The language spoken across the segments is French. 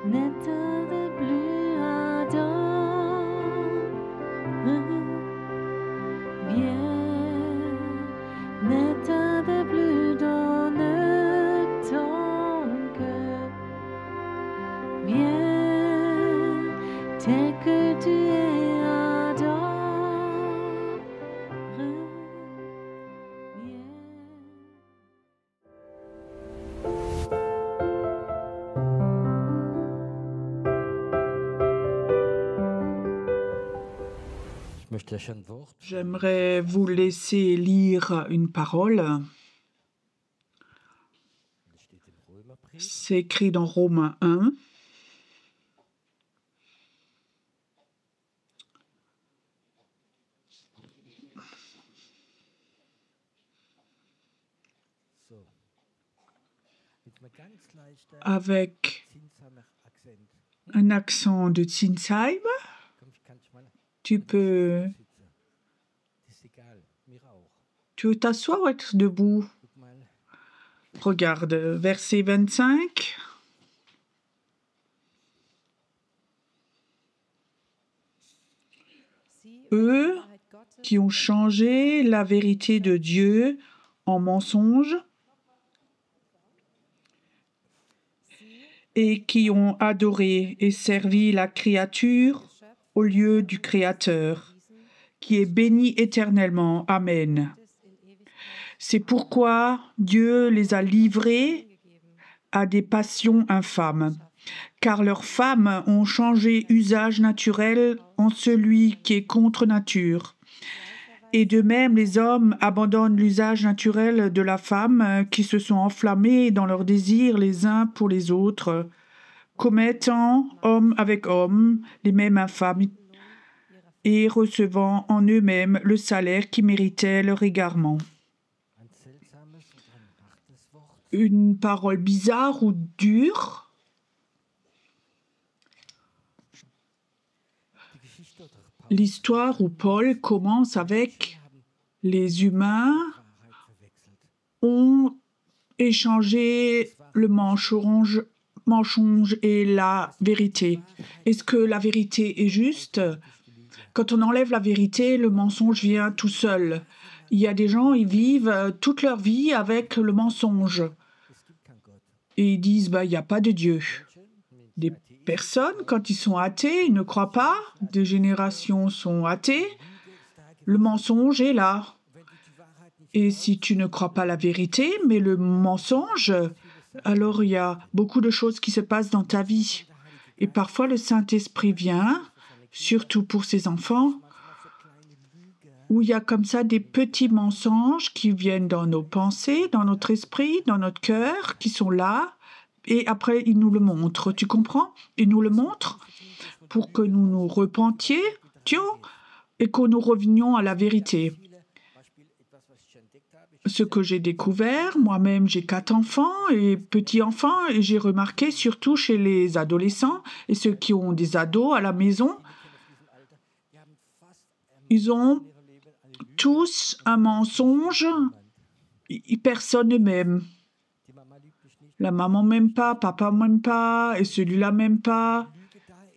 n'atteindre plus ardent. Viens, n'atteindre plus dans ton cœur. Viens, tel que tu es ardent. Viens. J'aimerais vous laisser lire une parole. C'est écrit dans Romains 1. Avec un accent de Zinsheim. Tu peux t'asseoir ou être debout? Regarde, verset 25. Eux qui ont changé la vérité de Dieu en mensonge et qui ont adoré et servi la créature au lieu du Créateur, qui est béni éternellement. Amen. C'est pourquoi Dieu les a livrés à des passions infâmes, car leurs femmes ont changé usage naturel en celui qui est contre nature. Et de même, les hommes abandonnent l'usage naturel de la femme, qui se sont enflammés dans leurs désirs les uns pour les autres, commettant homme avec homme les mêmes infamies et recevant en eux-mêmes le salaire qui méritait leur égarement. Une parole bizarre ou dure. L'histoire où Paul commence avec les humains ont échangé le mensonge et la vérité. Est-ce que la vérité est juste? Quand on enlève la vérité, le mensonge vient tout seul. Il y a des gens, ils vivent toute leur vie avec le mensonge. Et ils disent, il n'y a pas de Dieu. Des personnes, quand ils sont athées, ils ne croient pas. Des générations sont athées. Le mensonge est là. Et si tu ne crois pas la vérité, mais le mensonge, alors il y a beaucoup de choses qui se passent dans ta vie. Et parfois, le Saint-Esprit vient, surtout pour ses enfants, où il y a comme ça des petits mensonges qui viennent dans nos pensées, dans notre esprit, dans notre cœur, qui sont là, et après, il nous le montre. Tu comprends? Il nous le montre pour que nous nous repentions et que nous revenions à la vérité. Ce que j'ai découvert, moi-même j'ai 4 enfants et petits-enfants, et j'ai remarqué surtout chez les adolescents et ceux qui ont des ados à la maison, ils ont tous un mensonge, personne ne m'aime. La maman m'aime pas, papa m'aime pas, et celui-là m'aime pas.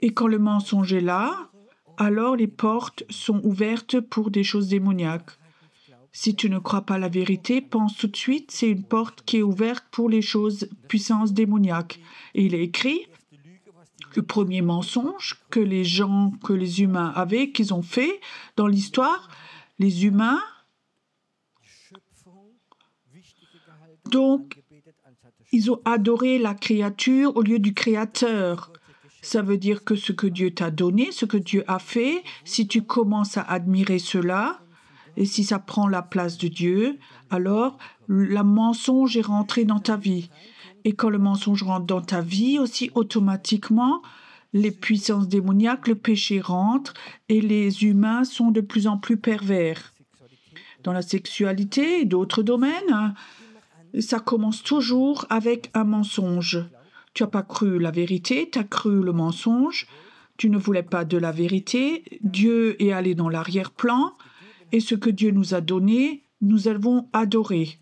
Et quand le mensonge est là, alors les portes sont ouvertes pour des choses démoniaques. Si tu ne crois pas la vérité, pense tout de suite, c'est une porte qui est ouverte pour les choses, puissance démoniaque. Et il est écrit, le premier mensonge que les humains avaient, qu'ils ont fait dans l'histoire, les humains. Donc, ils ont adoré la créature au lieu du Créateur. Ça veut dire que ce que Dieu t'a donné, ce que Dieu a fait, si tu commences à admirer cela, et si ça prend la place de Dieu, alors le mensonge est rentré dans ta vie. Et quand le mensonge rentre dans ta vie aussi, automatiquement, les puissances démoniaques, le péché rentre et les humains sont de plus en plus pervers. Dans la sexualité et d'autres domaines, ça commence toujours avec un mensonge. Tu n'as pas cru la vérité, tu as cru le mensonge, tu ne voulais pas de la vérité, Dieu est allé dans l'arrière-plan, et ce que Dieu nous a donné, nous avons adoré.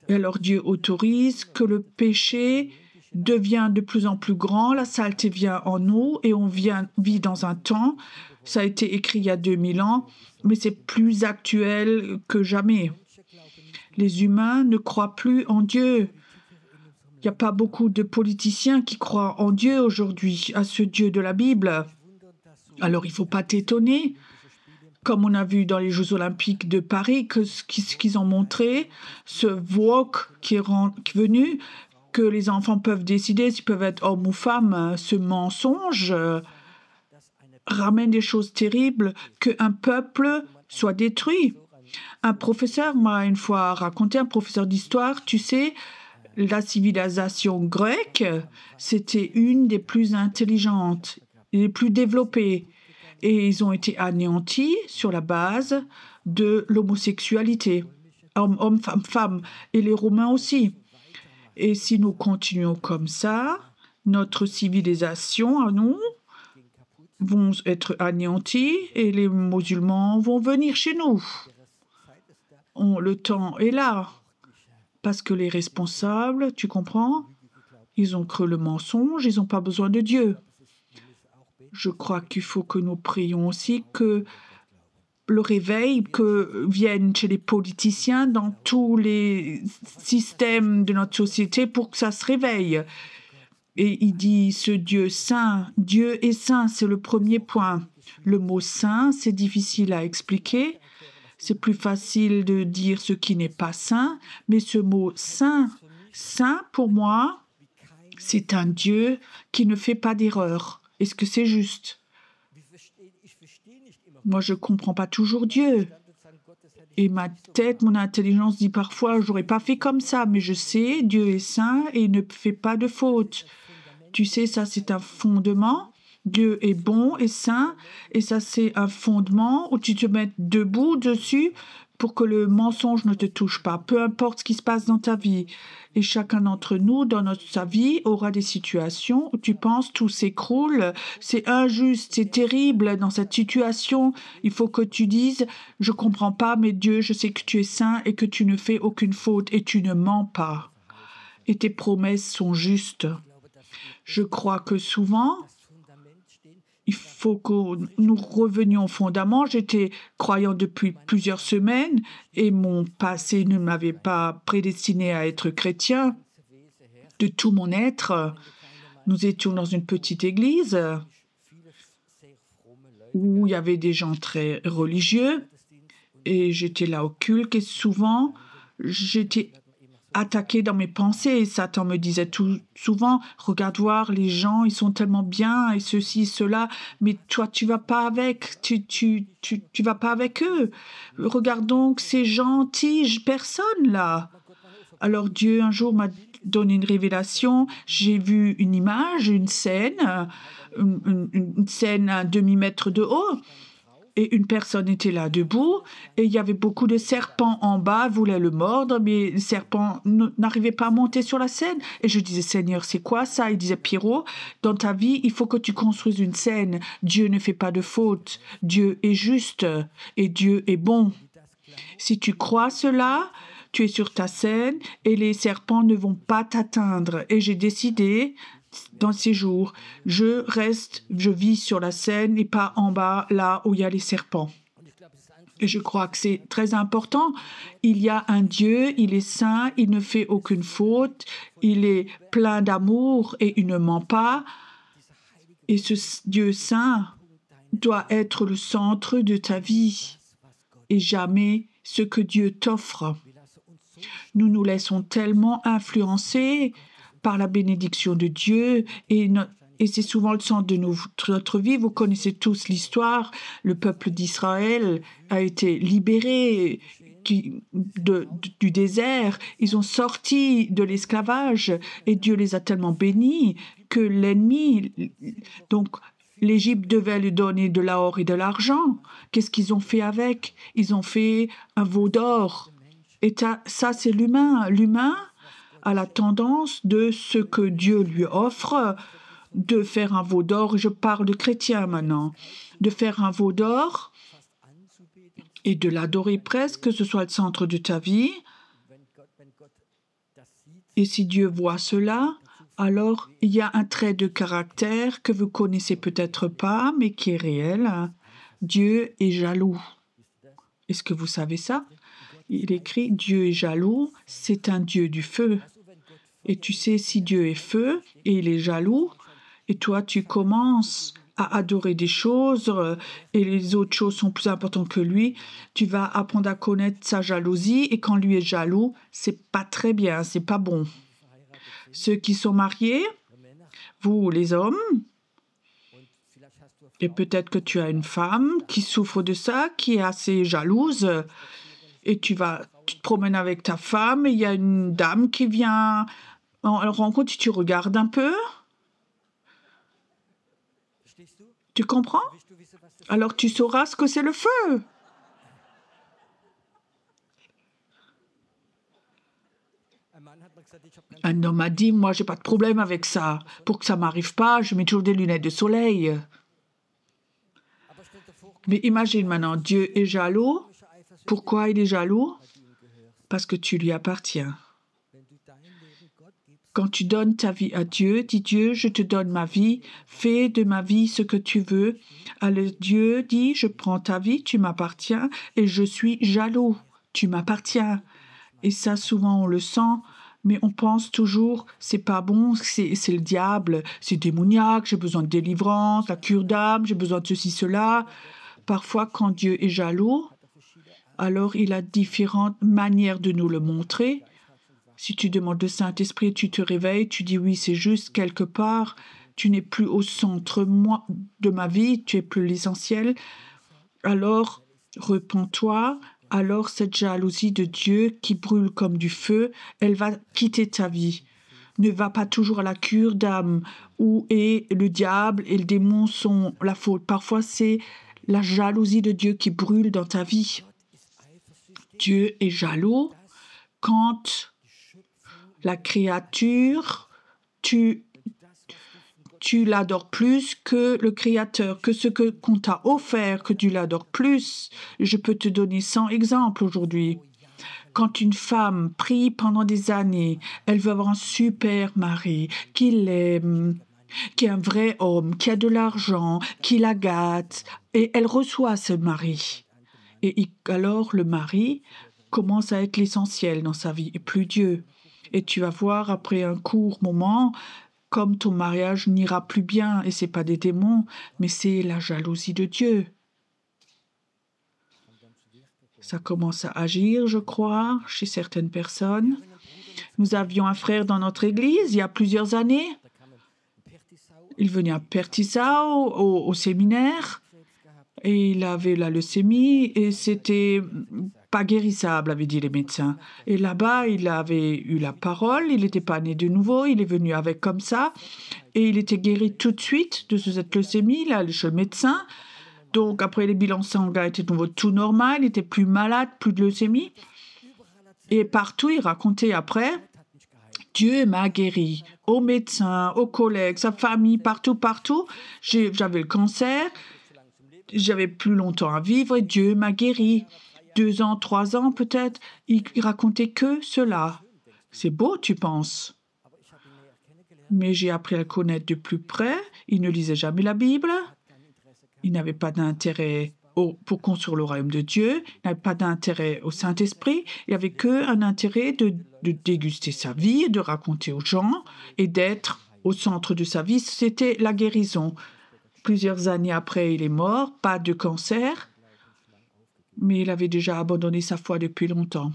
Et alors Dieu autorise que le péché devient de plus en plus grand, la saleté vient en nous et on vit dans un temps, ça a été écrit il y a 2000 ans, mais c'est plus actuel que jamais. Les humains ne croient plus en Dieu. Il n'y a pas beaucoup de politiciens qui croient en Dieu aujourd'hui, à ce Dieu de la Bible. Alors il ne faut pas t'étonner, comme on a vu dans les Jeux Olympiques de Paris, que ce qu'ils ont montré, ce woke qui est venu, que les enfants peuvent décider s'ils peuvent être hommes ou femmes, ce mensonge ramène des choses terribles, qu'un peuple soit détruit. Un professeur m'a une fois raconté, un professeur d'histoire, tu sais, la civilisation grecque, c'était une des plus intelligentes, les plus développées. Et ils ont été anéantis sur la base de l'homosexualité. Homme, femme, femme. Et les Romains aussi. Et si nous continuons comme ça, notre civilisation à nous vont être anéantis et les musulmans vont venir chez nous. Le temps est là. Parce que les responsables, tu comprends, ils ont cru le mensonge, ils n'ont pas besoin de Dieu. Je crois qu'il faut que nous prions aussi que le réveil que vienne chez les politiciens dans tous les systèmes de notre société pour que ça se réveille. Et il dit ce Dieu saint, Dieu est saint, c'est le premier point. Le mot saint, c'est difficile à expliquer. C'est plus facile de dire ce qui n'est pas saint, mais ce mot saint, saint pour moi, c'est un Dieu qui ne fait pas d'erreur. Est-ce que c'est juste? Moi, je ne comprends pas toujours Dieu. Et ma tête, mon intelligence dit parfois, je n'aurais pas fait comme ça, mais je sais, Dieu est saint et il ne fait pas de faute. Tu sais, ça, c'est un fondement. Dieu est bon et saint, et ça, c'est un fondement où tu te mets debout dessus pour que le mensonge ne te touche pas, peu importe ce qui se passe dans ta vie. Et chacun d'entre nous, dans sa vie, aura des situations où tu penses tout s'écroule, c'est injuste, c'est terrible dans cette situation. Il faut que tu dises, je comprends pas, mais Dieu, je sais que tu es saint et que tu ne fais aucune faute et tu ne mens pas. Et tes promesses sont justes. Je crois que souvent, il faut que nous revenions au fondament. J'étais croyant depuis plusieurs semaines et mon passé ne m'avait pas prédestiné à être chrétien. De tout mon être, nous étions dans une petite église où il y avait des gens très religieux et j'étais là au culte et souvent j'étais attaquée dans mes pensées et Satan me disait tout souvent, regarde voir les gens, ils sont tellement bien et ceci, cela, mais toi tu vas pas avec, tu vas pas avec eux. Regarde donc ces gentils personnes là. Alors Dieu un jour m'a donné une révélation, j'ai vu une image, une scène, une scène à 1 demi-mètre de haut. Et une personne était là debout, et il y avait beaucoup de serpents en bas, voulaient le mordre, mais les serpents n'arrivaient pas à monter sur la scène. Et je disais, Seigneur, c'est quoi ça? Il disait, Pierrot, dans ta vie, il faut que tu construises une scène. Dieu ne fait pas de faute. Dieu est juste et Dieu est bon. Si tu crois cela, tu es sur ta scène et les serpents ne vont pas t'atteindre. Et j'ai décidé dans ces jours, je vis sur la scène et pas en bas, là où il y a les serpents. Et je crois que c'est très important. Il y a un Dieu, il est saint, il ne fait aucune faute, il est plein d'amour et il ne ment pas. Et ce Dieu saint doit être le centre de ta vie et jamais ce que Dieu t'offre. Nous nous laissons tellement influencer par la bénédiction de Dieu et c'est souvent le centre de notre vie. Vous connaissez tous l'histoire. Le peuple d'Israël a été libéré du désert. Ils ont sorti de l'esclavage et Dieu les a tellement bénis que l'ennemi, donc l'Égypte devait lui donner de l'or et de l'argent. Qu'est-ce qu'ils ont fait avec? Ils ont fait un veau d'or. Et ça, c'est l'humain. L'humain a la tendance de ce que Dieu lui offre, de faire un veau d'or. Je parle de chrétiens maintenant. De faire un veau d'or et de l'adorer presque, que ce soit le centre de ta vie. Et si Dieu voit cela, Alors, il y a un trait de caractère que vous connaissez peut-être pas, mais qui est réel. Dieu est jaloux. Est-ce que vous savez ça? Il écrit Dieu est jaloux, c'est un Dieu du feu. Et tu sais, si Dieu est feu et il est jaloux, et toi tu commences à adorer des choses et les autres choses sont plus importantes que lui, tu vas apprendre à connaître sa jalousie et quand lui est jaloux, c'est pas très bien, c'est pas bon. Ceux qui sont mariés, vous les hommes, et peut-être que tu as une femme qui souffre de ça, qui est assez jalouse, et tu te promènes avec ta femme, et il y a une dame qui vient en rencontre, tu regardes un peu. Tu comprends? Alors tu sauras ce que c'est le feu. Un homme a dit, moi j'ai pas de problème avec ça. Pour que ça m'arrive pas, je mets toujours des lunettes de soleil. Mais imagine maintenant, Dieu est jaloux. Pourquoi il est jaloux? Parce que tu lui appartiens. Quand tu donnes ta vie à Dieu, dis Dieu, je te donne ma vie, fais de ma vie ce que tu veux. Alors Dieu dit, je prends ta vie, tu m'appartiens et je suis jaloux, tu m'appartiens. Et ça, souvent, on le sent, mais on pense toujours, c'est pas bon, c'est le diable, c'est démoniaque, j'ai besoin de délivrance, la cure d'âme, j'ai besoin de ceci, cela. Parfois, quand Dieu est jaloux, alors il a différentes manières de nous le montrer. Si tu demandes le Saint-Esprit, tu te réveilles, tu dis oui, c'est juste quelque part, tu n'es plus au centre de ma vie, tu es plus l'essentiel. Alors, repens-toi. Alors, cette jalousie de Dieu qui brûle comme du feu, elle va quitter ta vie. Ne va pas toujours à la cure d'âme où est le diable et le démon sont la faute. Parfois, c'est la jalousie de Dieu qui brûle dans ta vie. Dieu est jaloux quand la créature, tu l'adores plus que le Créateur, que ce qu'on t'a offert, que tu l'adores plus. Je peux te donner 100 exemples aujourd'hui. Quand une femme prie pendant des années, elle veut avoir un super mari, qui l'aime, qui est un vrai homme, qui a de l'argent, qui la gâte, et elle reçoit ce mari. Et alors le mari commence à être l'essentiel dans sa vie, et plus Dieu. Et tu vas voir, après un court moment, comme ton mariage n'ira plus bien, et c'est pas des démons, mais c'est la jalousie de Dieu. Ça commence à agir, je crois, chez certaines personnes. Nous avions un frère dans notre église il y a plusieurs années. Il venait à Pertisau, au séminaire, et il avait la leucémie, et c'était pas guérissable, avaient dit les médecins. Et là-bas, il avait eu la parole, il n'était pas né de nouveau, il est venu avec comme ça, et il était guéri tout de suite de cette leucémie, il allait chez le médecin. Donc, après, les bilans sanguins étaient de nouveau tout normal, il n'était plus malade, plus de leucémie. Et partout, il racontait après, Dieu m'a guéri, aux médecins, aux collègues, sa famille, partout. J'avais le cancer, j'avais plus longtemps à vivre et Dieu m'a guéri. 2 ans, 3 ans peut-être, il racontait que cela. C'est beau, tu penses? Mais j'ai appris à le connaître de plus près. Il ne lisait jamais la Bible. Il n'avait pas d'intérêt pour construire le royaume de Dieu. Il n'avait pas d'intérêt au Saint-Esprit. Il n'avait qu'un intérêt de déguster sa vie, de raconter aux gens et d'être au centre de sa vie. C'était la guérison. Plusieurs années après, il est mort, pas de cancer, mais il avait déjà abandonné sa foi depuis longtemps.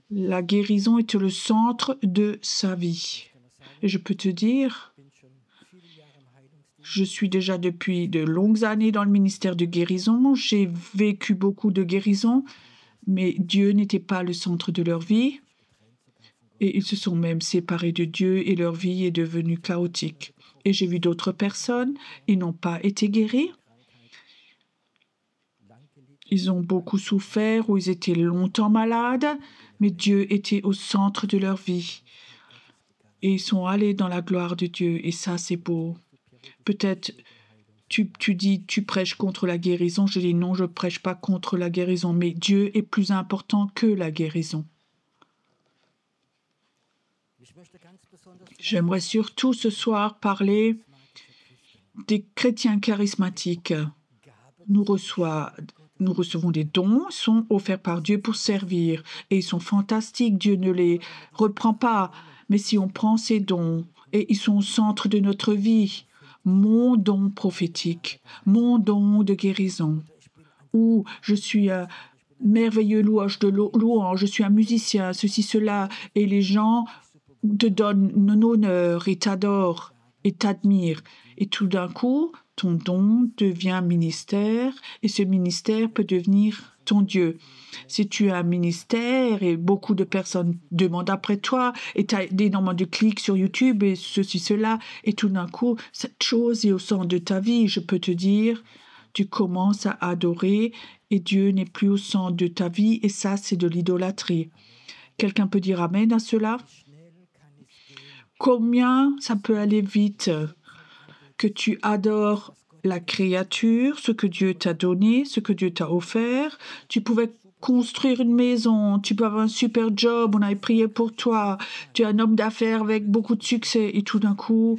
La guérison était le centre de sa vie. Et je peux te dire, je suis déjà depuis de longues années dans le ministère de guérison. J'ai vécu beaucoup de guérisons, mais Dieu n'était pas le centre de leur vie. Et ils se sont même séparés de Dieu et leur vie est devenue chaotique. Et j'ai vu d'autres personnes, ils n'ont pas été guéris. Ils ont beaucoup souffert ou ils étaient longtemps malades, mais Dieu était au centre de leur vie. Et ils sont allés dans la gloire de Dieu. Et ça, c'est beau. Peut-être tu dis, tu prêches contre la guérison. Je dis non, je ne prêche pas contre la guérison, mais Dieu est plus important que la guérison. J'aimerais surtout ce soir parler des chrétiens charismatiques. Nous, nous recevons des dons, sont offerts par Dieu pour servir, et ils sont fantastiques. Dieu ne les reprend pas. Mais si on prend ces dons, et ils sont au centre de notre vie, mon don prophétique, mon don de guérison, ou je suis un merveilleux louange, je suis un musicien, ceci, cela, et les gens te donnent un honneur et t'adorent et t'admirent. Et tout d'un coup, ton don devient ministère et ce ministère peut devenir ton Dieu. Si tu as un ministère et beaucoup de personnes demandent après toi et tu as énormément de clics sur YouTube et ceci, cela, et tout d'un coup, cette chose est au centre de ta vie, je peux te dire, tu commences à adorer et Dieu n'est plus au centre de ta vie et ça, c'est de l'idolâtrie. Quelqu'un peut dire amen à cela? Combien ça peut aller vite que tu adores la créature, ce que Dieu t'a donné, ce que Dieu t'a offert. Tu pouvais construire une maison, tu peux avoir un super job, on avait prié pour toi, tu es un homme d'affaires avec beaucoup de succès et tout d'un coup,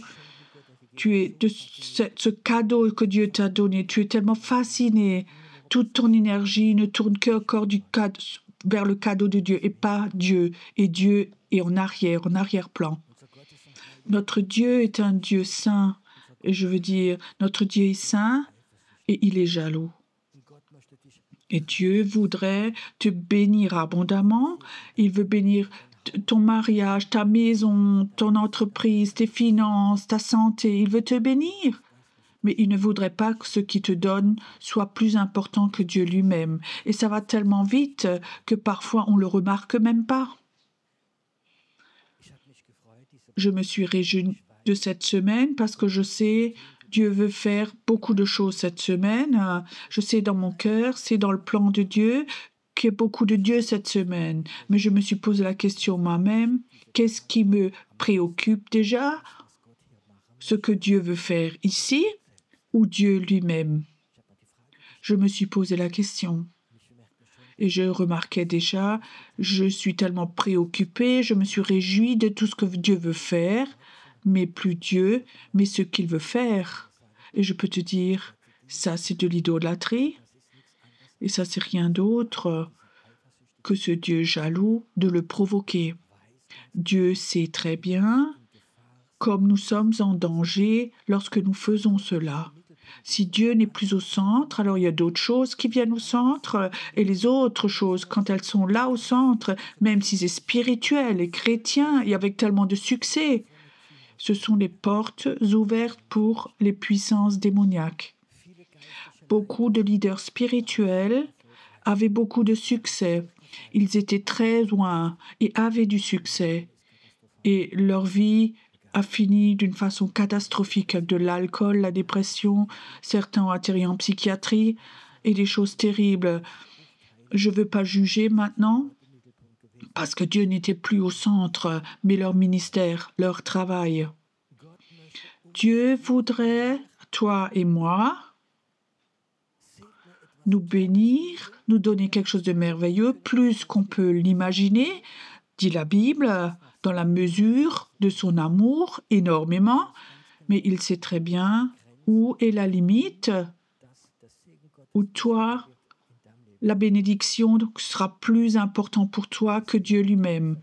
tu es de ce cadeau que Dieu t'a donné, tu es tellement fasciné, toute ton énergie ne tourne que encore vers le cadeau de Dieu et pas Dieu. Et Dieu est en arrière-plan. Notre Dieu est un Dieu saint. Et je veux dire, notre Dieu est saint et il est jaloux. Et Dieu voudrait te bénir abondamment. Il veut bénir ton mariage, ta maison, ton entreprise, tes finances, ta santé. Il veut te bénir. Mais il ne voudrait pas que ce qu'il te donne soit plus important que Dieu lui-même. Et ça va tellement vite que parfois on ne le remarque même pas. Je me suis réjouie de cette semaine parce que je sais Dieu veut faire beaucoup de choses cette semaine. Je sais dans mon cœur, c'est dans le plan de Dieu qu'il y a beaucoup de Dieu cette semaine. Mais je me suis posé la question moi-même, qu'est-ce qui me préoccupe déjà? Ce que Dieu veut faire ici ou Dieu lui-même? Je me suis posé la question. Et je remarquais déjà, je suis tellement préoccupée, je me suis réjouie de tout ce que Dieu veut faire, mais plus Dieu, mais ce qu'il veut faire. Et je peux te dire, ça c'est de l'idolâtrie, et ça c'est rien d'autre que ce Dieu jaloux de le provoquer. Dieu sait très bien comme nous sommes en danger lorsque nous faisons cela. Si Dieu n'est plus au centre, alors il y a d'autres choses qui viennent au centre, et les autres choses, quand elles sont là au centre, même si c'est spirituel et chrétien, et avec tellement de succès, ce sont les portes ouvertes pour les puissances démoniaques. Beaucoup de leaders spirituels avaient beaucoup de succès. Ils étaient très loin et avaient du succès. Et leur vie a fini d'une façon catastrophique avec de l'alcool, la dépression. Certains ont atterri en psychiatrie et des choses terribles. Je ne veux pas juger maintenant parce que Dieu n'était plus au centre, mais leur ministère, leur travail. Dieu voudrait, toi et moi, nous bénir, nous donner quelque chose de merveilleux, plus qu'on peut l'imaginer, dit la Bible, dans la mesure de son amour, énormément, mais il sait très bien où est la limite, où toi, la bénédiction sera plus importante pour toi que Dieu lui-même.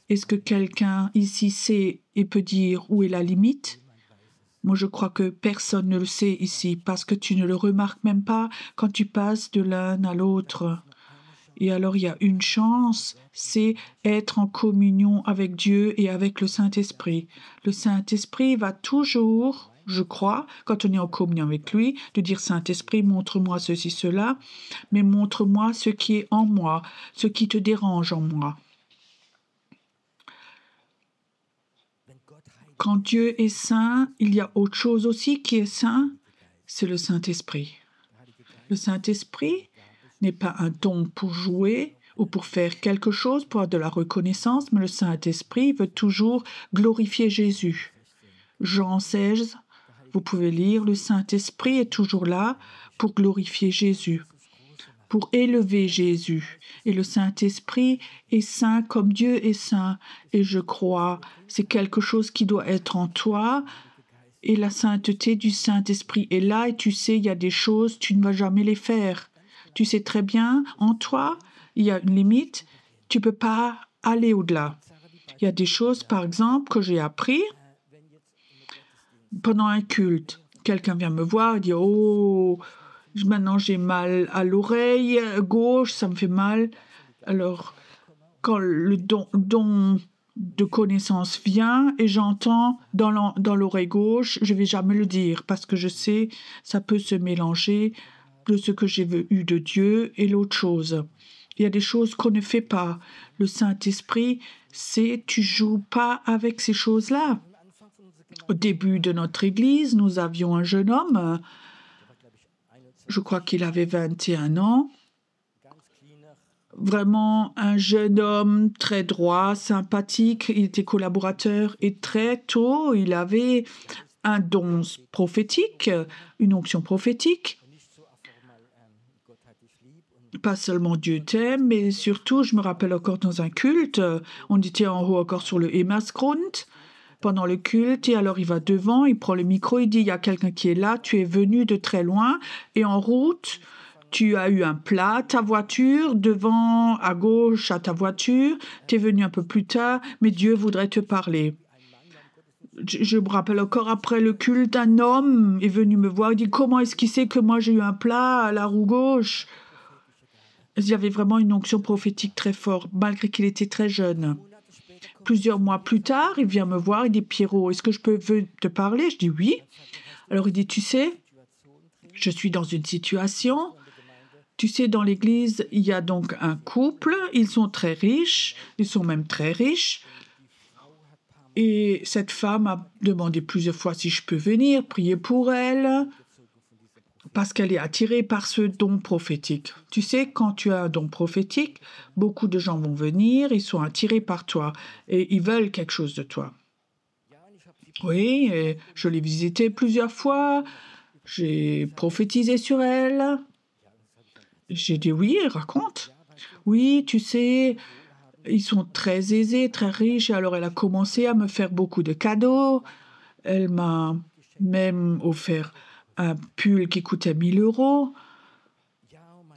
Est-ce que quelqu'un ici sait et peut dire où est la limite? Moi, je crois que personne ne le sait ici, parce que tu ne le remarques même pas quand tu passes de l'un à l'autre. Et alors, il y a une chance, c'est être en communion avec Dieu et avec le Saint-Esprit. Le Saint-Esprit va toujours, je crois, quand on est en communion avec lui, de dire « Saint-Esprit, montre-moi ceci, cela, mais montre-moi ce qui est en moi, ce qui te dérange en moi. » Quand Dieu est saint, il y a autre chose aussi qui est saint, c'est le Saint-Esprit. Le Saint-Esprit n'est pas un don pour jouer ou pour faire quelque chose, pour avoir de la reconnaissance, mais le Saint-Esprit veut toujours glorifier Jésus. Jean 16, vous pouvez lire, le Saint-Esprit est toujours là pour glorifier Jésus. pour élever Jésus. Et le Saint-Esprit est saint comme Dieu est saint. Et je crois, c'est quelque chose qui doit être en toi. Et la sainteté du Saint-Esprit est là. Et tu sais, il y a des choses, tu ne vas jamais les faire. Tu sais très bien, en toi, il y a une limite. Tu ne peux pas aller au-delà. Il y a des choses, par exemple, que j'ai appris pendant un culte. Quelqu'un vient me voir et dit « Oh, maintenant j'ai mal à l'oreille gauche, ça me fait mal. » Alors, quand le don de connaissance vient et j'entends dans l'oreille gauche, je ne vais jamais le dire parce que je sais ça peut se mélanger de ce que j'ai eu de Dieu et l'autre chose. Il y a des choses qu'on ne fait pas. Le Saint-Esprit, c'est tu joues pas avec ces choses-là. Au début de notre église, nous avions un jeune homme, je crois qu'il avait 21 ans, vraiment un jeune homme très droit, sympathique, il était collaborateur et très tôt, il avait un don prophétique, une onction prophétique. Pas seulement Dieu t'aime, mais surtout, je me rappelle encore dans un culte, on était en haut encore sur le Emmausgrund pendant le culte, et alors il va devant, il prend le micro, il dit, il y a quelqu'un qui est là, tu es venu de très loin, et en route, tu as eu un plat, ta voiture, devant, à gauche, à ta voiture, tu es venu un peu plus tard, mais Dieu voudrait te parler. Je me rappelle encore après le culte, un homme est venu me voir, il dit, comment est-ce qu'il sait que moi j'ai eu un plat à la roue gauche? Il y avait vraiment une onction prophétique très forte, malgré qu'il était très jeune. Plusieurs mois plus tard, il vient me voir, il dit « Pierrot, est-ce que je peux te parler ?» Je dis « Oui. » Alors il dit « Tu sais, je suis dans une situation, tu sais, dans l'église, il y a donc un couple, ils sont très riches, ils sont même très riches, et cette femme a demandé plusieurs fois si je peux venir, prier pour elle, parce qu'elle est attirée par ce don prophétique. Tu sais, quand tu as un don prophétique, beaucoup de gens vont venir, ils sont attirés par toi et ils veulent quelque chose de toi. Oui, et je l'ai visitée plusieurs fois, j'ai prophétisé sur elle. J'ai dit oui, raconte. Oui, tu sais, ils sont très aisés, très riches, et alors elle a commencé à me faire beaucoup de cadeaux. Elle m'a même offert un pull qui coûtait 1 000 €.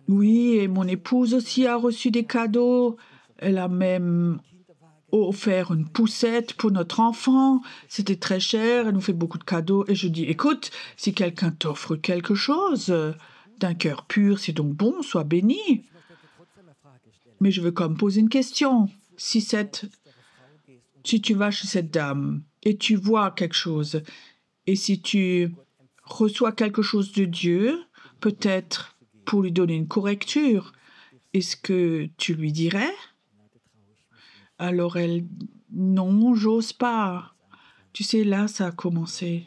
Oui, et mon épouse aussi a reçu des cadeaux. Elle a même offert une poussette pour notre enfant. C'était très cher, elle nous fait beaucoup de cadeaux. Et je dis, écoute, si quelqu'un t'offre quelque chose d'un cœur pur, c'est donc bon, sois béni. Mais je veux quand même poser une question. Si tu vas chez cette dame et tu vois quelque chose, et si tu reçois quelque chose de Dieu, peut-être pour lui donner une correcture, est-ce que tu lui dirais? Alors elle, non, j'ose pas. Tu sais, là, ça a commencé.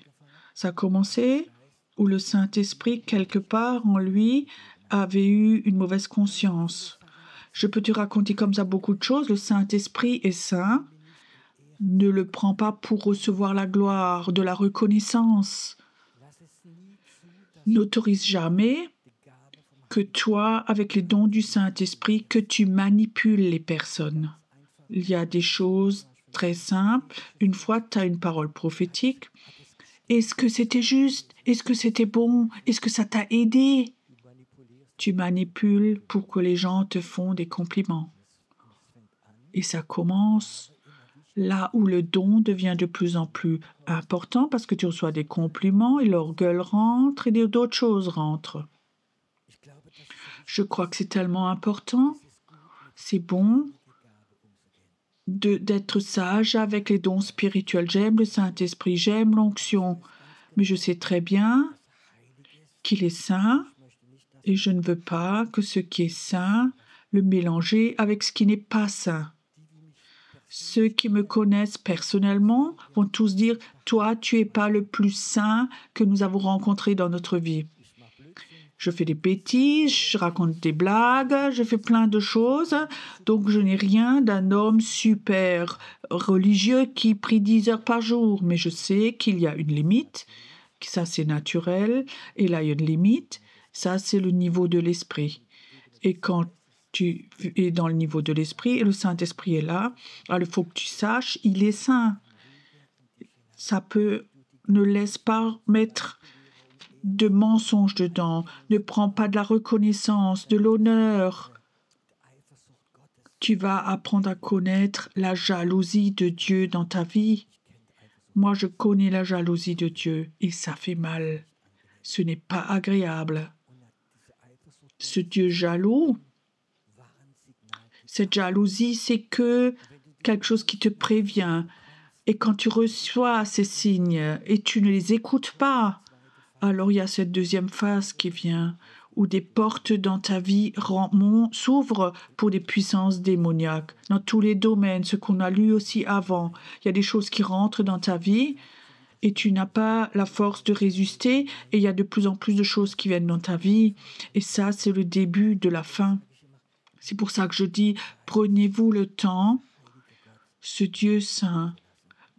Ça a commencé où le Saint-Esprit, quelque part en lui, avait eu une mauvaise conscience. Je peux te raconter comme ça beaucoup de choses. Le Saint-Esprit est saint. Ne le prends pas pour recevoir la gloire, de la reconnaissance. N'autorise jamais que toi, avec les dons du Saint-Esprit, que tu manipules les personnes. Il y a des choses très simples. Une fois, tu as une parole prophétique. Est-ce que c'était juste? Est-ce que c'était bon? Est-ce que ça t'a aidé? Tu manipules pour que les gens te font des compliments. Et ça commence là où le don devient de plus en plus important parce que tu reçois des compliments et l'orgueil rentre et d'autres choses rentrent. Je crois que c'est tellement important. C'est bon d'être sage avec les dons spirituels. J'aime le Saint-Esprit, j'aime l'onction, mais je sais très bien qu'il est saint et je ne veux pas que ce qui est saint le mélanger avec ce qui n'est pas saint. Ceux qui me connaissent personnellement vont tous dire « Toi, tu n'es pas le plus saint que nous avons rencontré dans notre vie. » Je fais des bêtises, je raconte des blagues, je fais plein de choses. Donc, je n'ai rien d'un homme super religieux qui prie 10 heures par jour. Mais je sais qu'il y a une limite. Ça, c'est naturel. Et là, il y a une limite. Ça, c'est le niveau de l'esprit. Et quand tu es dans le niveau de l'esprit et le Saint-Esprit est là, alors il faut que tu saches, il est saint. Ça peut, ne laisse pas mettre de mensonges dedans, ne prends pas de la reconnaissance, de l'honneur. Tu vas apprendre à connaître la jalousie de Dieu dans ta vie. Moi, je connais la jalousie de Dieu et ça fait mal. Ce n'est pas agréable. Ce Dieu jaloux, cette jalousie, c'est que quelque chose qui te prévient. Et quand tu reçois ces signes et tu ne les écoutes pas, alors il y a cette deuxième phase qui vient, où des portes dans ta vie s'ouvrent pour des puissances démoniaques, dans tous les domaines, ce qu'on a lu aussi avant. Il y a des choses qui rentrent dans ta vie et tu n'as pas la force de résister et il y a de plus en plus de choses qui viennent dans ta vie et ça, c'est le début de la fin. C'est pour ça que je dis, prenez-vous le temps, ce Dieu saint,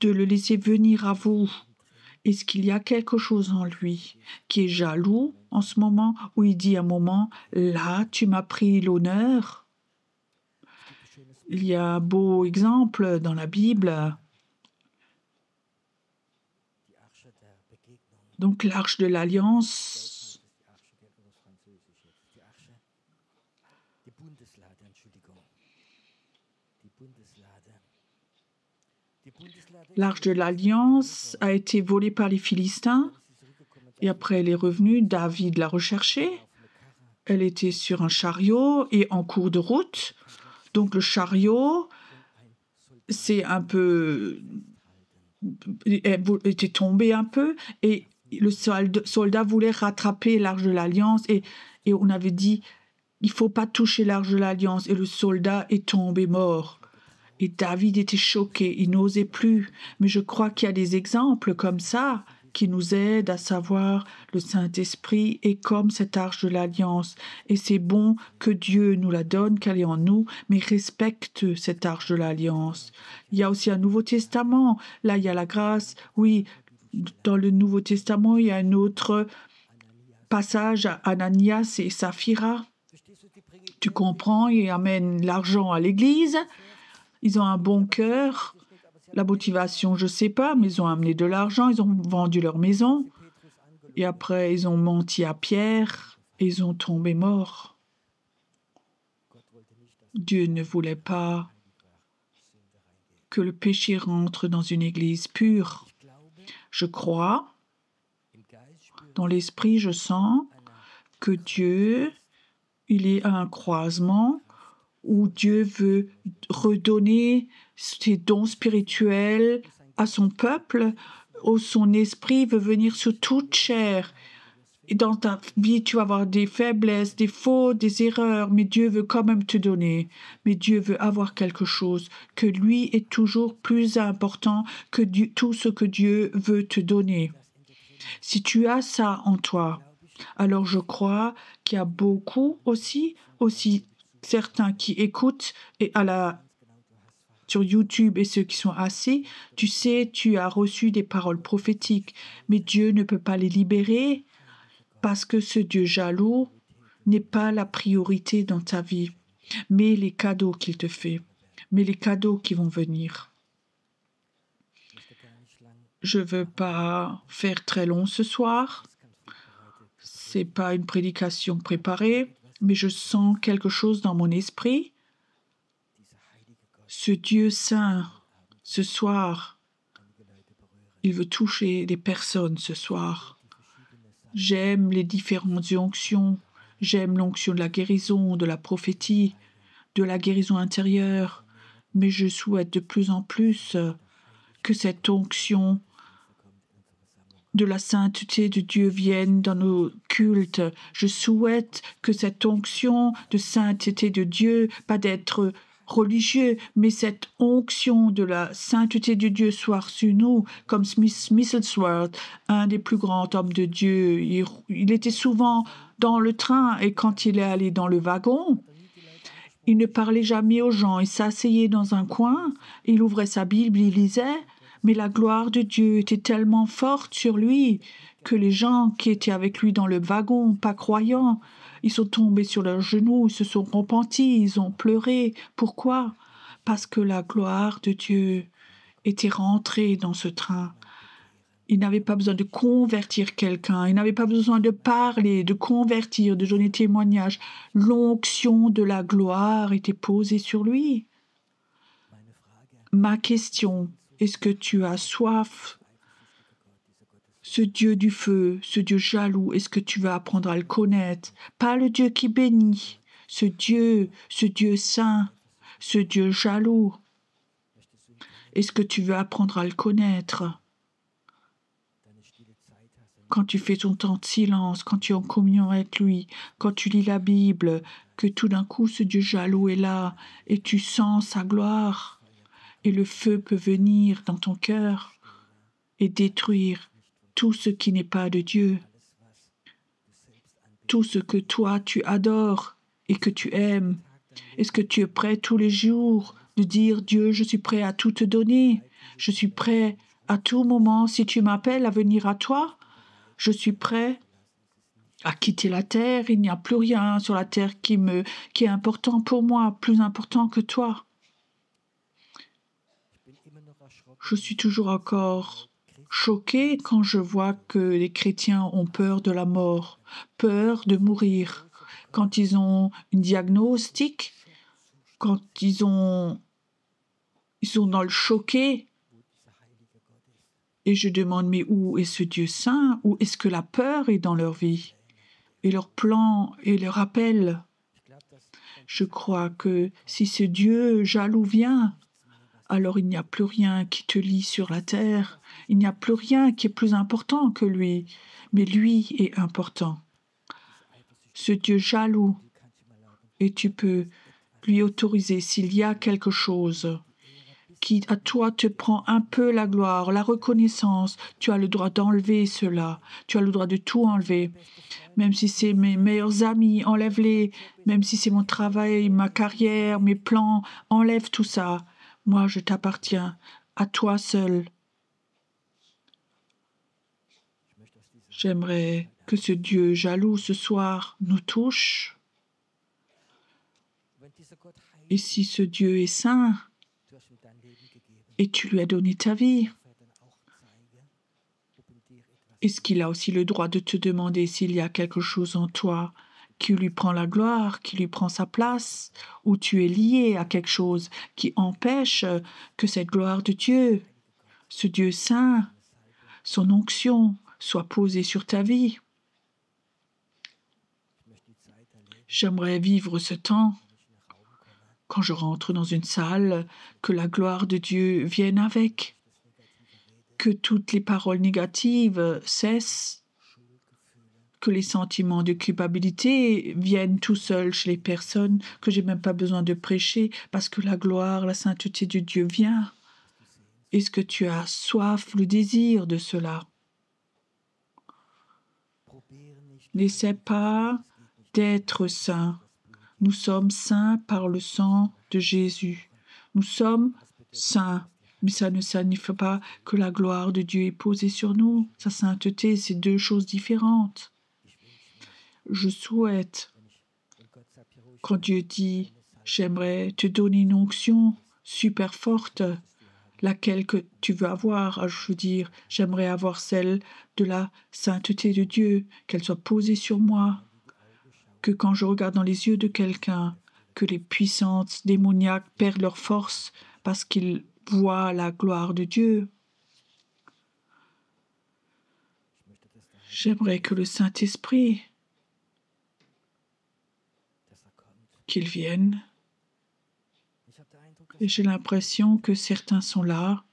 de le laisser venir à vous. Est-ce qu'il y a quelque chose en lui qui est jaloux en ce moment, où il dit à un moment, là, tu m'as pris l'honneur? Il y a un beau exemple dans la Bible. Donc l'arche de l'Alliance, l'arche de l'Alliance a été volée par les Philistins et après elle est revenue, David l'a recherchée. Elle était sur un chariot et en cours de route. Donc le chariot, c'est un peu... Elle était tombée un peu et le soldat voulait rattraper l'arche de l'Alliance et on avait dit, il ne faut pas toucher l'arche de l'Alliance et le soldat est tombé mort. Et David était choqué, il n'osait plus. Mais je crois qu'il y a des exemples comme ça qui nous aident à savoir le Saint-Esprit est comme cette arche de l'Alliance. Et c'est bon que Dieu nous la donne, qu'elle est en nous, mais respecte cette arche de l'Alliance. Il y a aussi un Nouveau Testament. Là, il y a la grâce. Oui, dans le Nouveau Testament, il y a un autre passage à Ananias et Saphira. Tu comprends, ils amènent l'argent à l'église. Ils ont un bon cœur. La motivation, je ne sais pas, mais ils ont amené de l'argent, ils ont vendu leur maison. Et après, ils ont menti à Pierre et ils ont tombé morts. Dieu ne voulait pas que le péché rentre dans une église pure. Je crois, dans l'esprit, je sens que Dieu, il est à un croisement où Dieu veut redonner ses dons spirituels à son peuple, où son esprit veut venir sur toute chair. Et dans ta vie, tu vas avoir des faiblesses, des fautes, des erreurs, mais Dieu veut quand même te donner. Mais Dieu veut avoir quelque chose, que lui est toujours plus important que tout ce que Dieu veut te donner. Si tu as ça en toi, alors je crois qu'il y a beaucoup aussi certains qui écoutent et sur YouTube et ceux qui sont assis, tu sais, tu as reçu des paroles prophétiques, mais Dieu ne peut pas les libérer parce que ce Dieu jaloux n'est pas la priorité dans ta vie, mais les cadeaux qu'il te fait, mais les cadeaux qui vont venir. Je ne veux pas faire très long ce soir. Ce n'est pas une prédication préparée, mais je sens quelque chose dans mon esprit. Ce Dieu saint, ce soir, il veut toucher les personnes ce soir. J'aime les différentes onctions. J'aime l'onction de la guérison, de la prophétie, de la guérison intérieure. Mais je souhaite de plus en plus que cette onction de la sainteté de Dieu vienne dans nos cultes. Je souhaite que cette onction de sainteté de Dieu, pas d'être religieux, mais cette onction de la sainteté de Dieu soit sur nous, comme Smith Wigglesworth, un des plus grands hommes de Dieu. Il était souvent dans le train et quand il est allé dans le wagon, il ne parlait jamais aux gens. Il s'asseyait dans un coin, il ouvrait sa Bible, il lisait, mais la gloire de Dieu était tellement forte sur lui que les gens qui étaient avec lui dans le wagon, pas croyants, Ils sont tombés sur leurs genoux, ils se sont repentis, ils ont pleuré. Pourquoi? Parce que la gloire de Dieu était rentrée dans ce train. Il n'avait pas besoin de convertir quelqu'un, il n'avait pas besoin de parler, de convertir, de donner témoignage. L'onction de la gloire était posée sur lui. Ma question, est-ce que tu as soif? Ce Dieu du feu, ce Dieu jaloux, est-ce que tu vas apprendre à le connaître? Pas le Dieu qui bénit, ce Dieu saint, ce Dieu jaloux. Est-ce que tu veux apprendre à le connaître? Quand tu fais ton temps de silence, quand tu es en communion avec lui, quand tu lis la Bible, que tout d'un coup ce Dieu jaloux est là et tu sens sa gloire et le feu peut venir dans ton cœur et détruire tout ce qui n'est pas de Dieu, tout ce que toi tu adores et que tu aimes. Est-ce que tu es prêt tous les jours de dire Dieu, je suis prêt à tout te donner, je suis prêt à tout moment si tu m'appelles à venir à toi? Je suis prêt à quitter la terre. Il n'y a plus rien sur la terre qui est important pour moi, plus important que toi. Je suis toujours encore choqué quand je vois que les chrétiens ont peur de la mort, peur de mourir. Quand ils ont une diagnostic, quand ils sont dans le choqué, et je demande, mais où est ce Dieu saint? Où est-ce que la peur est dans leur vie? Et leur plan et leur appel. Je crois que si ce Dieu jaloux vient, alors il n'y a plus rien qui te lie sur la terre. Il n'y a plus rien qui est plus important que lui. Mais lui est important. Ce Dieu jaloux. Et tu peux lui autoriser s'il y a quelque chose qui à toi te prend un peu la gloire, la reconnaissance, tu as le droit d'enlever cela. Tu as le droit de tout enlever. Même si c'est mes meilleurs amis, enlève-les. Même si c'est mon travail, ma carrière, mes plans, enlève tout ça. Moi, je t'appartiens, à toi seul. J'aimerais que ce Dieu jaloux ce soir nous touche. Et si ce Dieu est saint, et tu lui as donné ta vie, est-ce qu'il a aussi le droit de te demander s'il y a quelque chose en toi qui lui prend la gloire, qui lui prend sa place, ou tu es lié à quelque chose qui empêche que cette gloire de Dieu, ce Dieu saint, son onction soit posée sur ta vie? J'aimerais vivre ce temps quand je rentre dans une salle, que la gloire de Dieu vienne avec, que toutes les paroles négatives cessent, que les sentiments de culpabilité viennent tout seuls chez les personnes, que j'ai même pas besoin de prêcher parce que la gloire, la sainteté de Dieu vient. Est-ce que tu as soif, le désir de cela? N'essaie pas d'être saint. Nous sommes saints par le sang de Jésus. Nous sommes saints, mais ça ne signifie pas que la gloire de Dieu est posée sur nous. Sa sainteté, c'est deux choses différentes. Je souhaite, quand Dieu dit « J'aimerais te donner une onction super forte », laquelle que tu veux avoir, je veux dire, j'aimerais avoir celle de la sainteté de Dieu, qu'elle soit posée sur moi, que quand je regarde dans les yeux de quelqu'un, que les puissances démoniaques perdent leur force parce qu'ils voient la gloire de Dieu. J'aimerais que le Saint-Esprit, qu'il vienne. Et j'ai l'impression que certains sont là.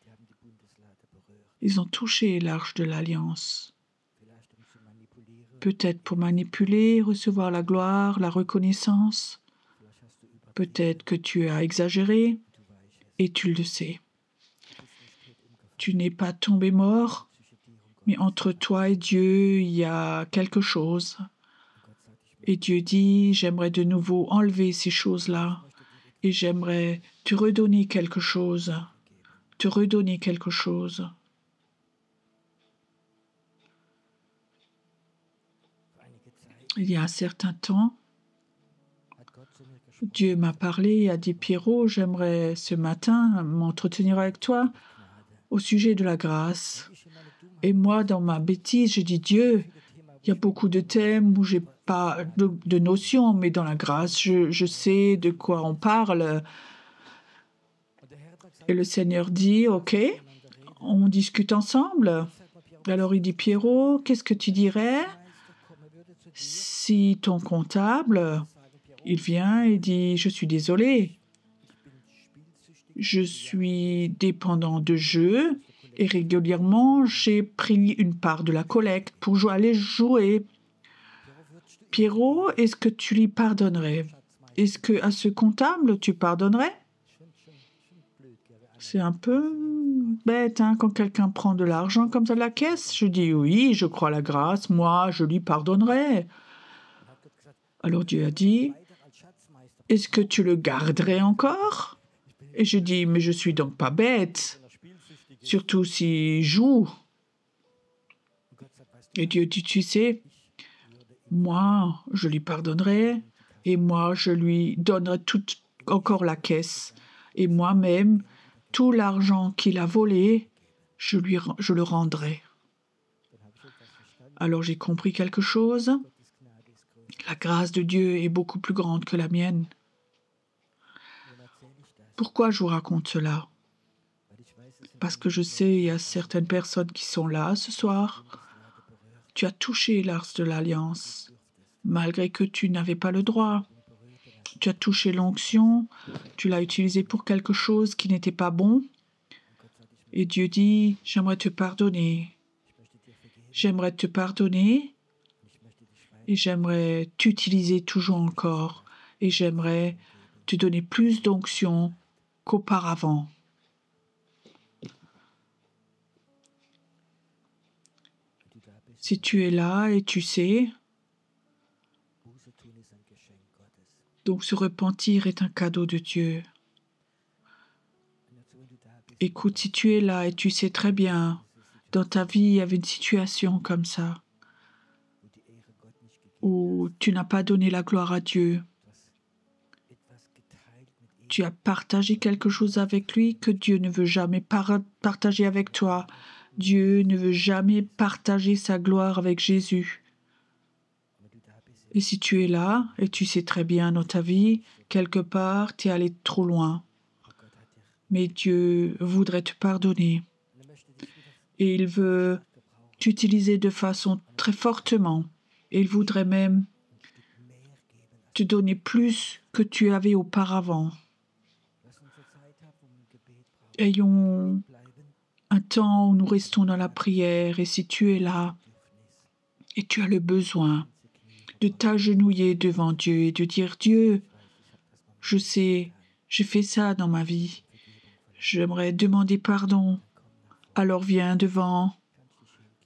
Ils ont touché l'arche de l'Alliance. Peut-être pour manipuler, recevoir la gloire, la reconnaissance. Peut-être que tu as exagéré et tu le sais. Tu n'es pas tombé mort, mais entre toi et Dieu, il y a quelque chose. Et Dieu dit, j'aimerais de nouveau enlever ces choses-là et j'aimerais te redonner quelque chose, te redonner quelque chose. Il y a un certain temps, Dieu m'a parlé et a dit, Pierrot, j'aimerais ce matin m'entretenir avec toi au sujet de la grâce. Et moi, dans ma bêtise, j'ai dit, Dieu, il y a beaucoup de thèmes où j'ai pas de notion, mais dans la grâce, je sais de quoi on parle. Et le Seigneur dit, OK, on discute ensemble. Alors il dit, Pierrot, qu'est-ce que tu dirais si ton comptable, il vient et dit, je suis désolé, je suis dépendant de jeu et régulièrement, j'ai pris une part de la collecte pour aller jouer. Pierrot, est-ce que tu lui pardonnerais? Est-ce que à ce comptable, tu pardonnerais? C'est un peu bête, hein, quand quelqu'un prend de l'argent comme ça de la caisse. Je dis oui, je crois à la grâce, moi, je lui pardonnerai. Alors Dieu a dit, est-ce que tu le garderais encore? Et je dis, mais je suis donc pas bête, surtout s'il joue. Et Dieu dit, tu sais, moi, je lui pardonnerai et moi, je lui donnerai encore la caisse. Et moi-même, tout l'argent qu'il a volé, je le rendrai. Alors j'ai compris quelque chose. La grâce de Dieu est beaucoup plus grande que la mienne. Pourquoi je vous raconte cela? Parce que je sais, il y a certaines personnes qui sont là ce soir. Tu as touché l'ars de l'Alliance, malgré que tu n'avais pas le droit. Tu as touché l'onction, tu l'as utilisé pour quelque chose qui n'était pas bon. Et Dieu dit, j'aimerais te pardonner. J'aimerais te pardonner et j'aimerais t'utiliser toujours encore. Et j'aimerais te donner plus d'onction qu'auparavant. Si tu es là et tu sais, donc se repentir est un cadeau de Dieu. Écoute, si tu es là et tu sais très bien, dans ta vie, il y avait une situation comme ça, où tu n'as pas donné la gloire à Dieu. Tu as partagé quelque chose avec lui que Dieu ne veut jamais partager avec toi. Dieu ne veut jamais partager sa gloire avec Jésus. Et si tu es là et tu sais très bien dans ta vie, quelque part, tu es allé trop loin. Mais Dieu voudrait te pardonner. Et il veut t'utiliser de façon très fortement. Et il voudrait même te donner plus que tu avais auparavant. Ayons un temps où nous restons dans la prière. Et si tu es là et tu as le besoin de t'agenouiller devant Dieu et de dire, Dieu, je sais, j'ai fait ça dans ma vie. J'aimerais demander pardon. Alors viens devant.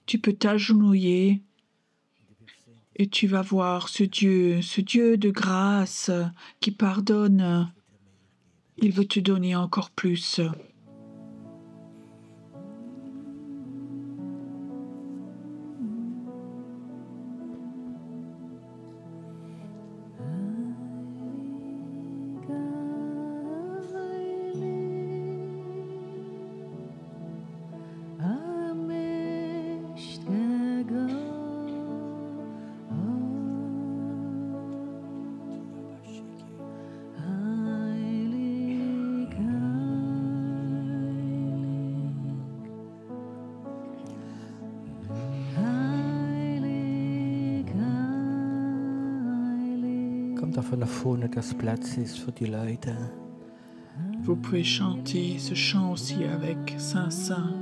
Tu peux t'agenouiller et tu vas voir ce Dieu de grâce qui pardonne. Il veut te donner encore plus. Kommt davon nach vorne, dass Platz ist für die Leute. Vous pouvez chanter ce chant aussi avec Saint Saint.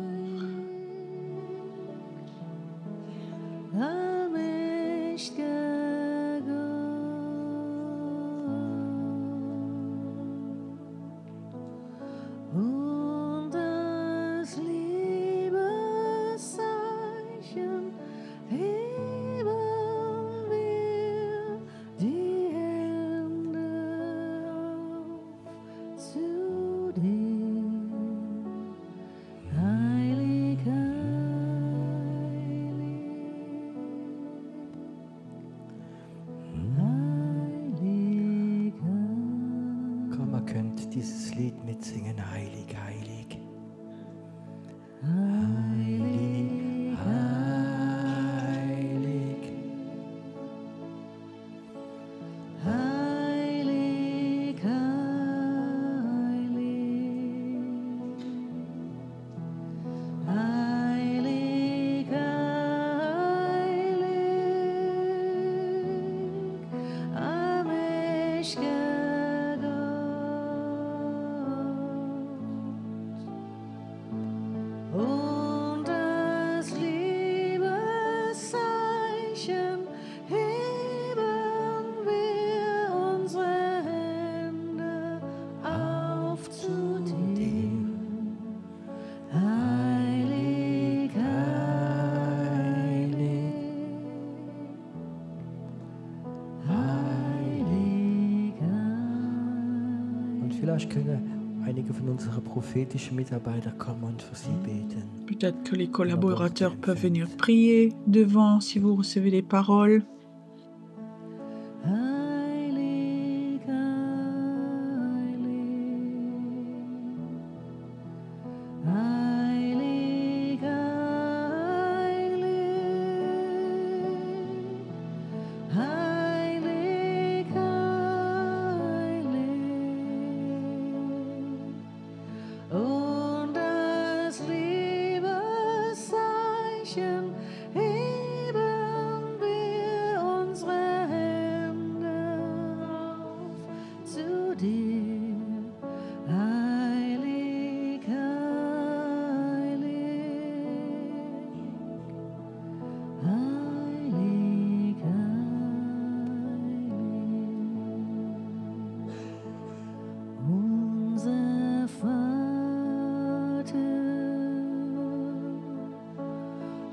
I Vielleicht können einige von unseren prophetischen Mitarbeitern kommen und für sie beten. Peut-être que les collaborateurs peuvent venir prier devant si vous recevez des paroles. Heilig, heilig, heilig, heilig, heilig, heilig. Und das Liebeszeichen heben wir unsere Hände auf zu dir. Heilig, heilig, heilig, heilig. Unser Vater,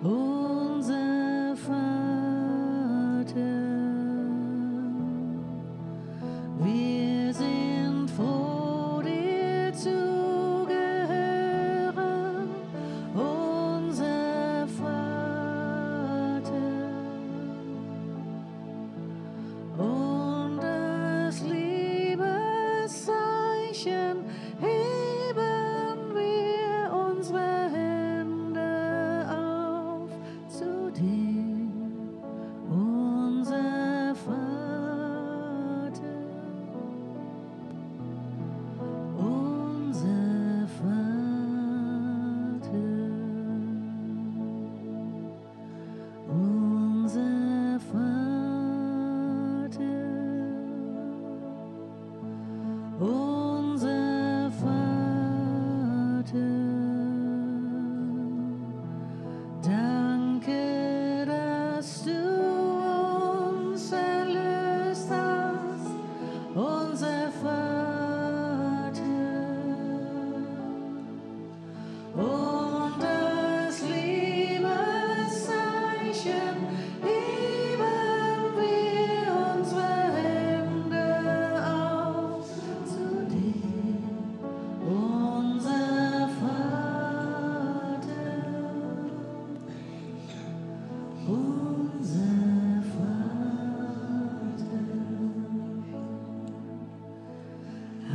unser Vater, wir sind froh, dir zu gehören, unser Vater. Und das Liebeszeichen heben wir unsere Hände auf zu dir, unser Vater, unser Vater, unser Vater, unser Vater. Danke, dass du uns erlöst hast, unser Vater. Und das Liebeszeichen heben wir unsere Hände auf zu dir, unser Vater, unser Vater.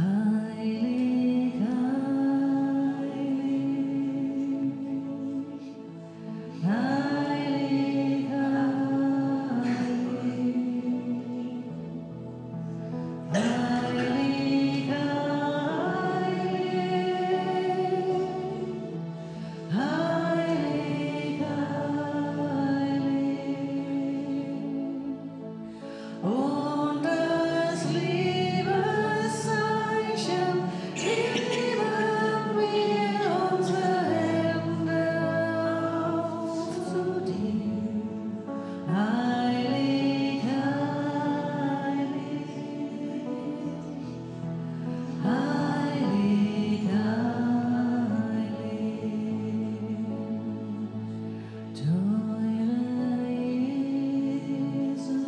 Heilig, heilig, heilig, heilig, heilig, heilig. Und das Liebeszeichen heben wir unsere Hände auf zu dir. Heilig, heilig, heilig, heilig. Teurer Jesus,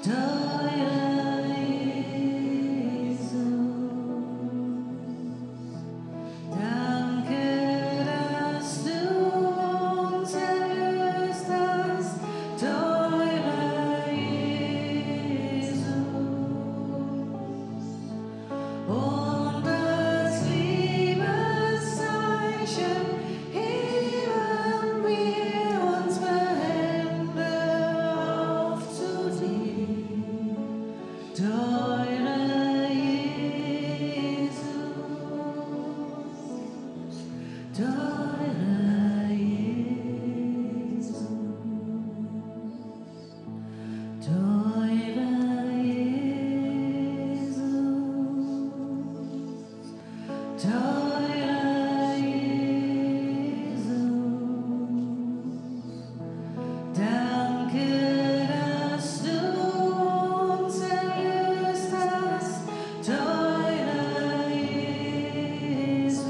teurer Jesus, danke, dass du uns erlöst hast, teurer Jesus. Und das Liebeszeichen heben wir unsere Hände auf zu dir, teurer Jesus, teurer Jesus, teurer Jesus, teurer Jesus. Danke, dass du uns erlöst hast, teurer Jesus.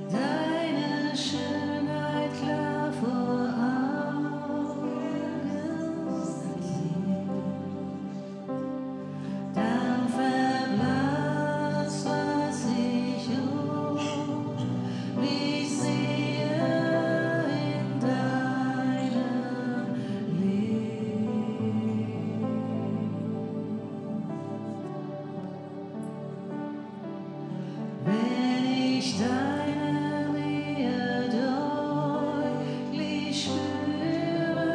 deine Schönheit klar vor Augen sehen. Dann verblasst, was ich mich sehe in deinem Leben. Wenn ich deine Nähe deutlich spüre,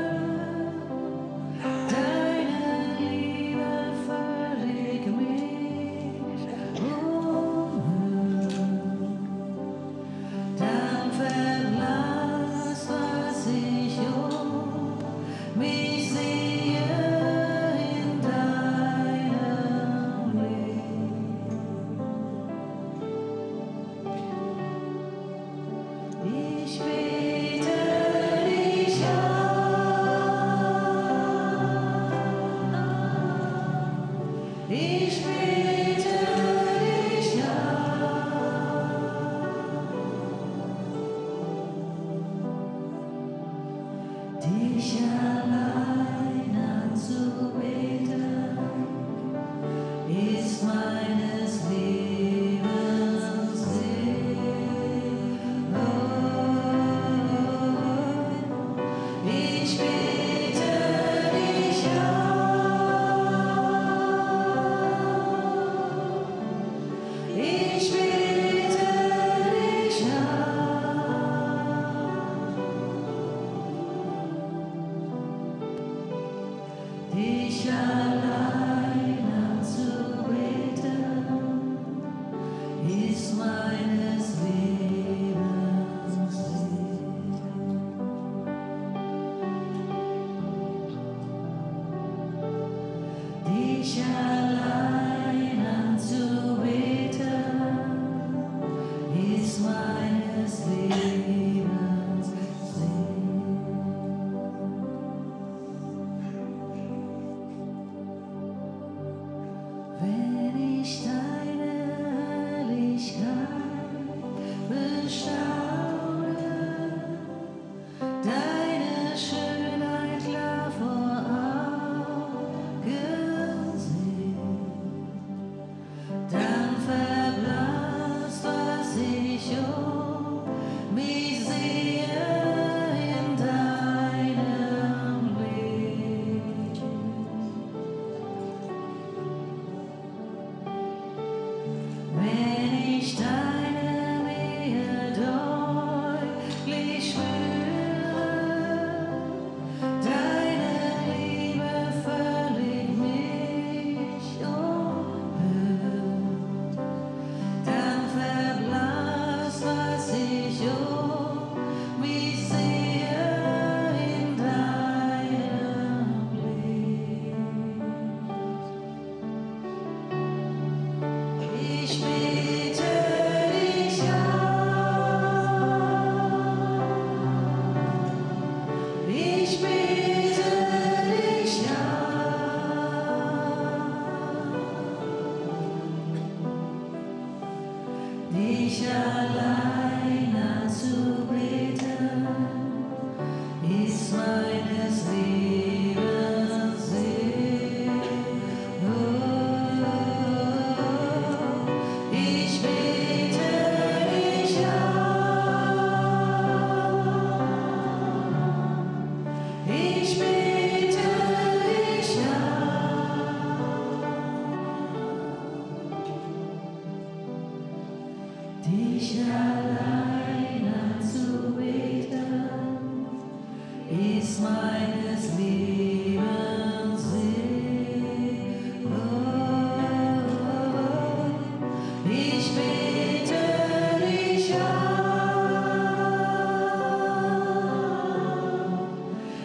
deine Liebe völlig mich umhüllt, dann verblasst, was ich mich sehe in deinem Leben. Ich bete dich an. Ich bete dich an. Dich allein anzubeten ist meines Lebens Sinn. Ich bete dich an. Ich bete dich an. Dich allein anzubeten ist meines Lebens Sinn. Dich allein anzubeten ist meines Lebens Sinn. Wenn ich deine Herrlichkeit bestaune, deine Schönheit klar vor Augen sehe, dann verblasst, was ich mich sehe in deinem Leben. Wenn ich deine Nähe deutlich spüre, deine Liebe völlig mich umhüllt, dann verblasst, was ich mich sehe in deinem Leben. Ich bete dich an. Ich bete dich an. Dich allein anzubeten ist meines Lebens Sinn. Ich bete dich an. Ich bete dich an. Dich allein anzubeten ist meines Lebens Sinn. Ich bete dich an.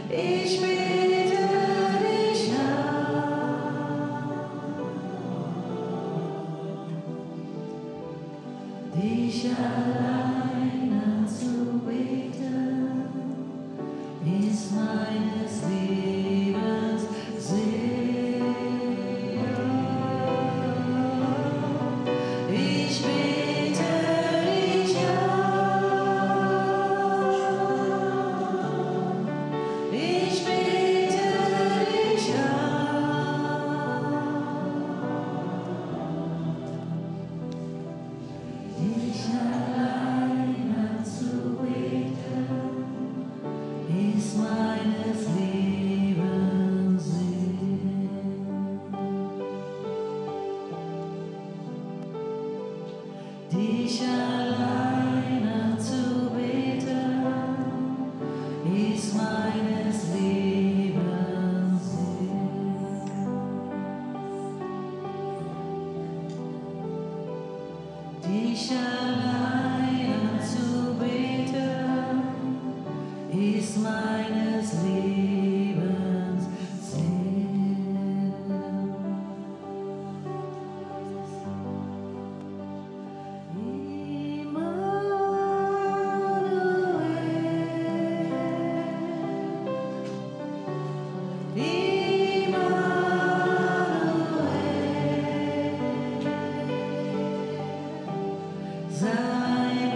Ich bete dich an. Dich allein anzubeten ist meines Lebens Sinn. dich allein anzubeten, ist meines Lebens Sinn. Dich allein anzubeten, ist meines Lebens Sinn. Sein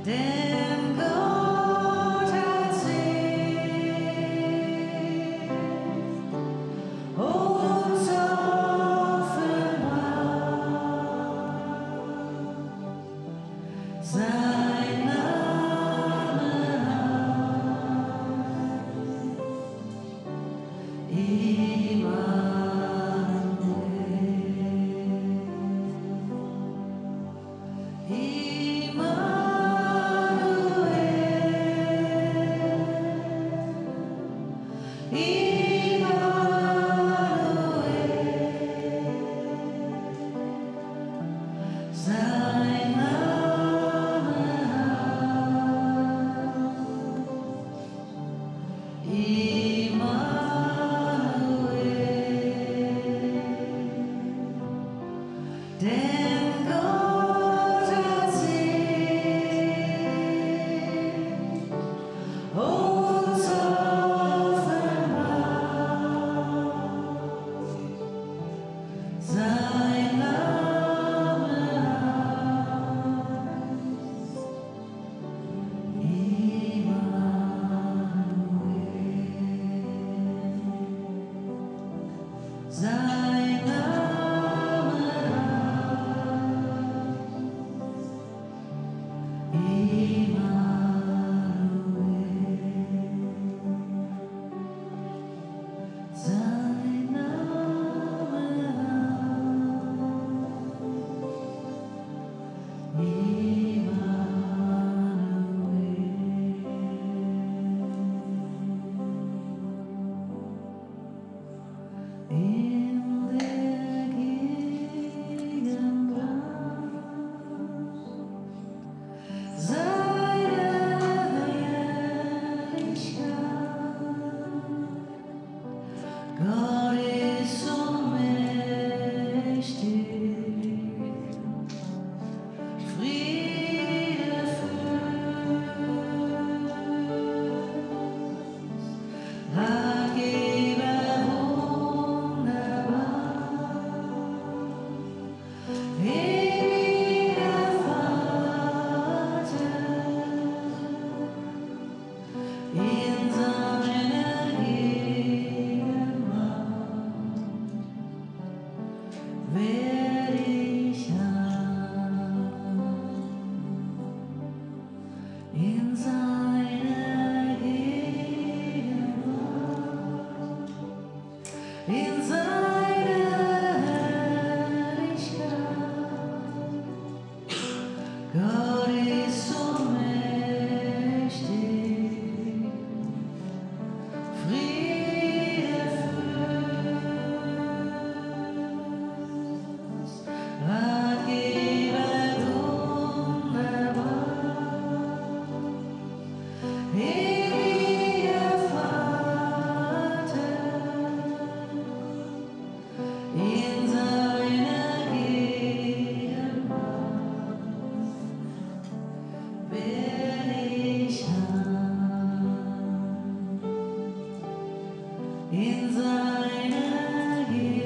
Denn Gott hat sich uns offenbart. Sein Name Sein denn Gott hat sich uns offenbart. Sein Name Sein in der Gegenwart seiner Herrlichkeit. Gott ist so mächtig, Friede Fürst, Ratgeber ewiger Vater, in seiner Gegenwart werd ich in seiner Gegenwart, in seiner Herrlichkeit. Gott ist so mächtig. werde ich in seiner Gegenwart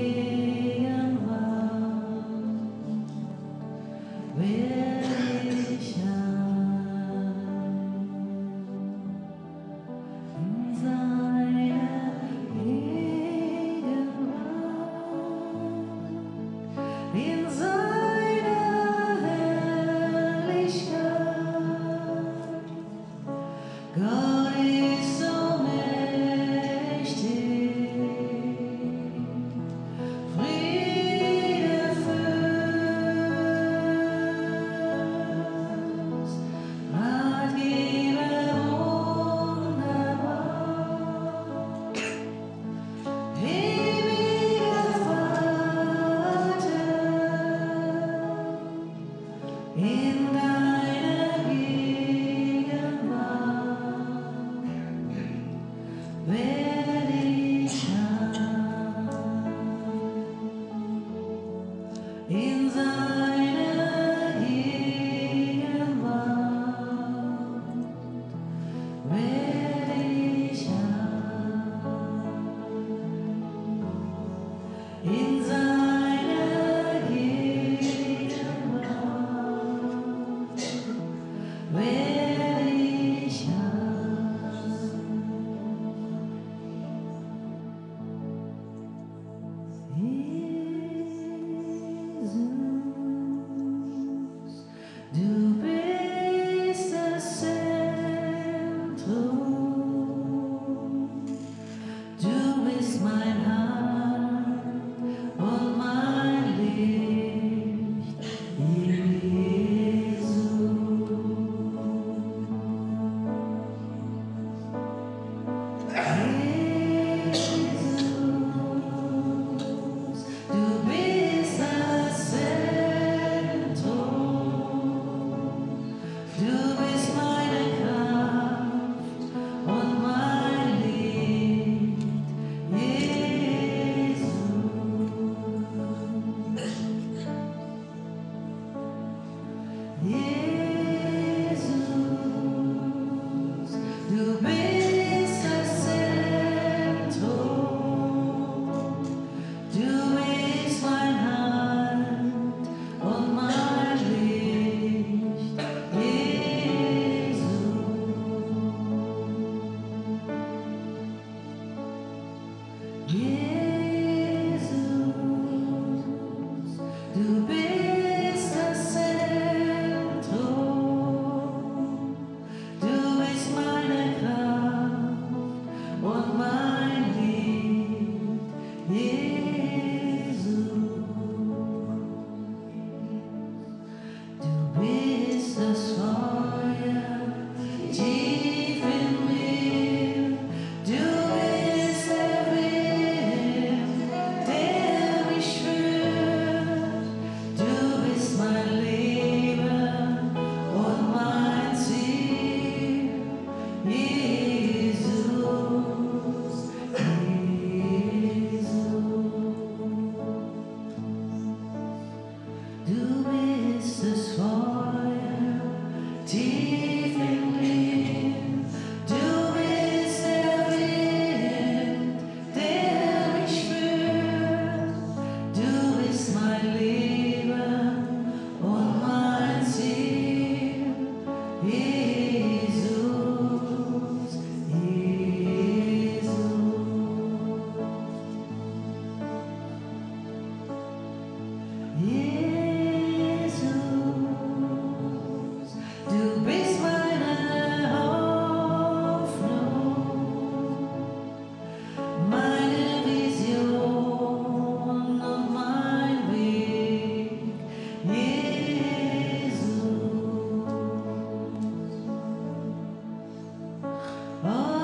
werde ich in seiner Gegenwart, in seiner Herrlichkeit. Gott ist so mächtig, Friede Fürst, Ratgeber wunderbar, ewiger Vater, in deiner Gegenwart werde ich in seiner Gegenwart werde ich in seiner Gegenwart werde ich Jesus, du bist das Zentrum, du bist mein Halt und mein Licht, Jesus. Jesus, du bist das Zentrum, du bist meine Kraft und mein Licht, Jesus. Jesus, du bist das Zentrum, du bist mein Halt und mein Licht, Jesus. Jesus, du bist das Zentrum, du bist meine Kraft und mein Licht, Jesus. Du bist das Feuer tief in mir, du bist der Wind, der mich führt, du bist mein Leben und mein Ziel, Jesus, Jesus. Du bist das Feuer tief in mir, du bist der Wind, der mich führt, du bist mein Leben und mein Ziel, Jesus, Jesus. Jesus, du bist meine Hoffnung, meine Vision und mein Weg, Jesus. Oh,